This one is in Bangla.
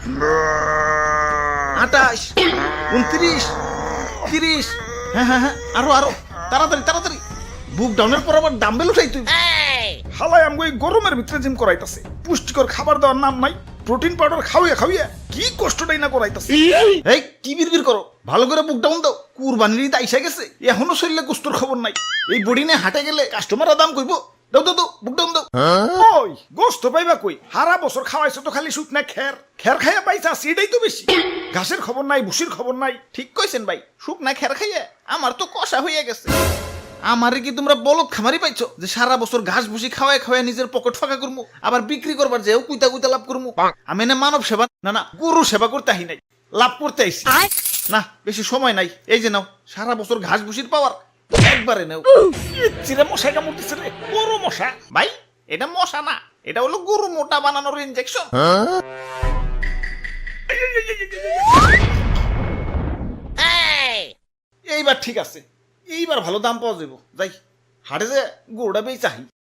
28, 29, 30। হ্যাঁ হ্যাঁ হ্যাঁ, আরো আরো, তাড়াতাড়ি তাড়াতাড়ি। বুক ডাউনের পর আবার ডাম্বেল উঠাই তুই। হালাই আমগো এই গরমের ভিতরে জিম করাইতাছে, পুষ্টিকর খাবার দেওয়ার নাম নাই, প্রোটিন পাউডার খাওয়াইয়া খাওয়াইয়া কি কষ্টটাই না করাইতাছে। এই কি বিড়বিড় করো, ভালো করে বুক ডাউন দাও। কুরবানির ঈদ আইসা গেছে, এখনো শরীরে গোস্তর খবর নাই। এই বডি নিয়ে হাটে গেলে কাস্টমাররা দাম কইবো। দাও দাও দাও, বুক ডাউন দাও। ওই গোস্ত পাইবা কই? হারা বছর খাওয়াইছো তো খালি শুকনা খের, খের খাইয়া পাইছা সেটাই তো বেশি। ঘাসের খবর নাই, ভুসির খবর নাই। ঠিক কইছেন ভাই, শুকনা খের খাইয়া আমার তো কষা হইয়া গেছে। আমারে কি তোমরা বলদ খামারি পাইছো যে সারা বছর ঘাস ভুসি খাওয়ায় খাওয়ায় নিজের পকেট ফাঁকা করমু, আবার বিক্রি করবার যেও কুইতা কুইতা লাভ করমু? আমি না মানব সেবা না না গরু সেবা করতে আহি নাই, লাভ করতে আইছি। না বেশি সময় নাই, এই যে নাও সারা বছর ঘাস ভুসির পাওয়ার, একবারে নাও। চিরে মশাই কামড়তেছে রে, বড় মশা। ভাই এটা মশা না, এটা হলো গরু মোটা বানানোর ইনজেকশন। এইবার ঠিক আছে, এইবার ভালো দাম পাওয়া যাবো। যাই হাটে যে গরুটা বেচাহি।